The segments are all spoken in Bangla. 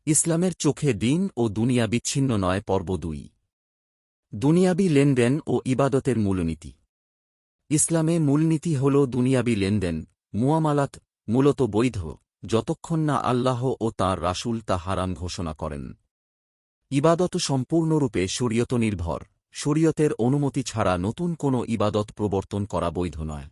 ইসলামের চোখে দিন ও দুনিয়া বিচ্ছিন্ন নয় পর্ব ২ দুনিয়াবি লেনদেন ও ইবাদতের মূলনীতি। ইসলামে মূলনীতি হল দুনিয়াবি লেনদেন, মুয়ামালাত, মূলত বৈধ, যতক্ষণ না আল্লাহ ও তাঁর রাসূল তা হারাম ঘোষণা করেন। ইবাদত সম্পূর্ণরূপে শরীয়ত নির্ভর, শরীয়তের অনুমতি ছাড়া নতুন কোনো ইবাদত প্রবর্তন করা বৈধ নয়।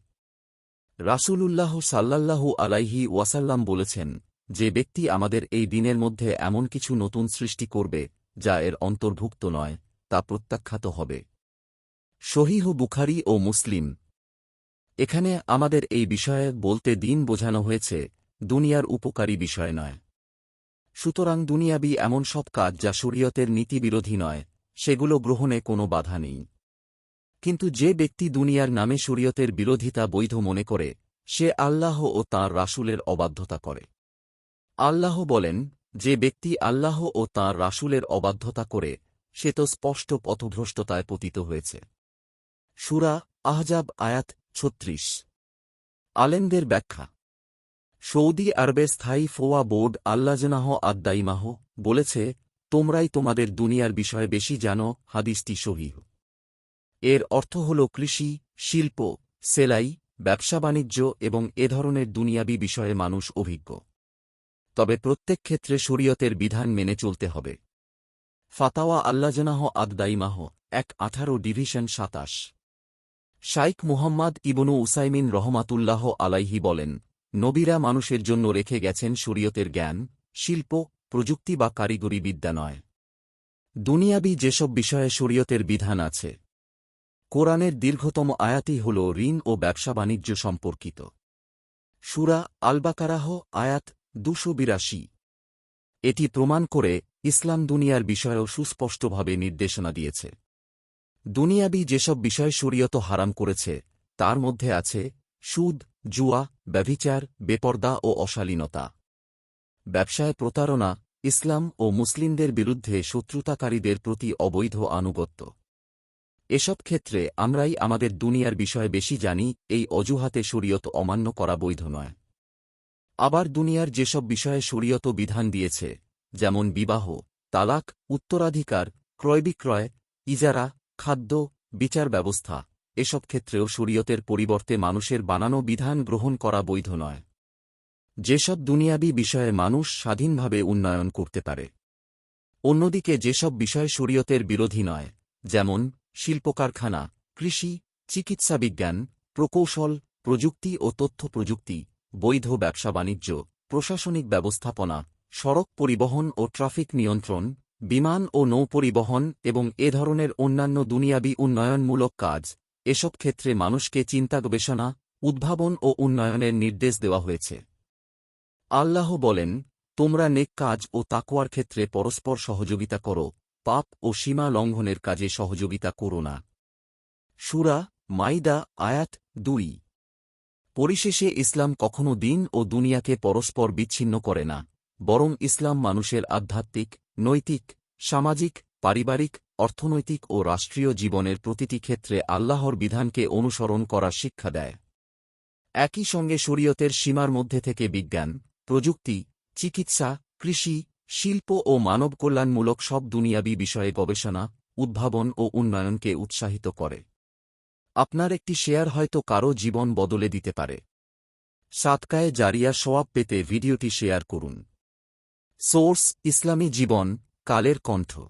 রাসূলুল্লাহ সাল্লাল্লাহু আলাইহি ওয়াসাল্লাম বলেছেন, যে ব্যক্তি আমাদের এই দিনের মধ্যে এমন কিছু নতুন সৃষ্টি করবে যা এর অন্তর্ভুক্ত নয়, তা প্রত্যাখ্যাত হবে। সহিহ বুখারী ও মুসলিম। এখানে আমাদের এই বিষয়ে বলতে দিন বোঝানো হয়েছে, দুনিয়ার উপকারী বিষয় নয়। সুতরাং দুনিয়াবি এমন সব কাজ যা শরীয়তের নীতিবিরোধী নয়, সেগুলো গ্রহণে কোনো বাধা নেই। কিন্তু যে ব্যক্তি দুনিয়ার নামে শরীয়তের বিরোধিতা বৈধ মনে করে, সে আল্লাহ ও তাঁর রাসূলের অবাধ্যতা করে। আল্লাহ বলেন, যে ব্যক্তি আল্লাহ ও তাঁর রাসূলের অবাধ্যতা করে, সে তো স্পষ্ট পথভ্রষ্টতায় পতিত হয়েছে। সূরা আহজাব আয়াত ৩৬। আলেমদের ব্যাখ্যা। সৌদি আরবের স্থায়ী ফোয়া বোর্ড আল্লাজনাহ আদ-দাইমাহ বলেছে, তোমরাই তোমাদের দুনিয়ার বিষয়ে বেশি জানো। হাদিসটি সহিহ। এর অর্থ হল কৃষি, শিল্প, সেলাই, ব্যবসা-বাণিজ্য এবং এ ধরনের দুনিয়াবি বিষয়ে মানুষ অভিজ্ঞ। তবে প্রত্যেক ক্ষেত্রে শরীয়তের বিধান মেনে চলতে হবে। ফাতাওয়া আল্লাজনাহ আদ-দাইমাহ ১-১৮ ডিভিশন ২৭। শাইখ মুহাম্মদ ইবনু উসাইমিন রহমাতুল্লাহ আলাইহি বলেন, নবীরা মানুষের জন্য রেখে গেছেন শরীয়তের জ্ঞান, শিল্প, প্রযুক্তি বা কারিগরি বিদ্যা নয়। দুনিয়াবি যেসব বিষয়ে শরীয়তের বিধান আছে। কোরআনের দীর্ঘতম আয়াতই হল ঋণ ও ব্যবসা-বাণিজ্য সম্পর্কিত। সূরা আল-বাকারাহ আয়াত ২৮২। এটি প্রমাণ করে ইসলাম দুনিয়ার বিষয়েও সুস্পষ্টভাবে নির্দেশনা দিয়েছে। দুনিয়াবি যেসব বিষয় শরীয়ত হারাম করেছে, তার মধ্যে আছে সুদ, জুয়া, ব্যভিচার, বেপর্দা ও অশালীনতা। ব্যবসায় প্রতারণা, ইসলাম ও মুসলিমদের বিরুদ্ধে শত্রুতাকারীদের প্রতি অবৈধ আনুগত্য। এসব ক্ষেত্রে আমরাই আমাদের দুনিয়ার বিষয়ে বেশি জানি, এই অজুহাতে শরীয়ত অমান্য করা বৈধ নয়। আবার দুনিয়ার যেসব বিষয়ে শরীয়ত বিধান দিয়েছে, যেমন বিবাহ, তালাক, উত্তরাধিকার, ক্রয়-বিক্রয়, ইজারা, খাদ্য, বিচার ব্যবস্থা, এসব ক্ষেত্রেও শরীয়তের পরিবর্তে মানুষের বানানো বিধান গ্রহণ করা বৈধ নয়। যেসব দুনিয়াবি বিষয়ে মানুষ স্বাধীনভাবে উন্নয়ন করতে পারে। অন্যদিকে যেসব বিষয় শরীয়তের বিরোধী নয়, যেমন শিল্পকারখানা, কৃষি, চিকিৎসাবিজ্ঞান, প্রকৌশল, প্রযুক্তি ও তথ্য প্রযুক্তি, বৈধ ব্যবসা-বাণিজ্য, প্রশাসনিক ব্যবস্থাপনা, সড়ক পরিবহন ও ট্রাফিক নিয়ন্ত্রণ, বিমান ও নৌ পরিবহন এবং এ ধরনের অন্যান্য দুনিয়াবি উন্নয়নমূলক কাজ, এসব ক্ষেত্রে মানুষকে চিন্তা গবেষণা, উদ্ভাবন ও উন্নয়নের নির্দেশ দেওয়া হয়েছে। আল্লাহ বলেন, তোমরা নেক কাজ ও তাকওয়ার ক্ষেত্রে পরস্পর সহযোগিতা করো, পাপ ও সীমা লঙ্ঘনের কাজে সহযোগিতা করো না। সূরা মাইদা আয়াত ২। পরিশেষে ইসলাম কখনো দিন ও দুনিয়াকে পরস্পর বিচ্ছিন্ন করে না, বরং ইসলাম মানুষের আধ্যাত্মিক, নৈতিক, সামাজিক, পারিবারিক, অর্থনৈতিক ও রাষ্ট্রীয় জীবনের প্রতিটি ক্ষেত্রে আল্লাহর বিধানকে অনুসরণ করার শিক্ষা দেয়। একই সঙ্গে শরীয়তের সীমার মধ্যে থেকে বিজ্ঞান, প্রযুক্তি, চিকিৎসা, কৃষি, শিল্প ও মানব কল্যাণমূলক সব দুনিয়াবি বিষয়ে গবেষণা, উদ্ভাবন ও উন্নয়নকে উৎসাহিত করে। আপনার একটি শেয়ার হয়তো কারও জীবন বদলে দিতে পারে। সাদকায়ে জারিয়া সওয়াব পেতে ভিডিওটি শেয়ার করুন। সোর্স: ইসলামী জীবন, কালের কণ্ঠ।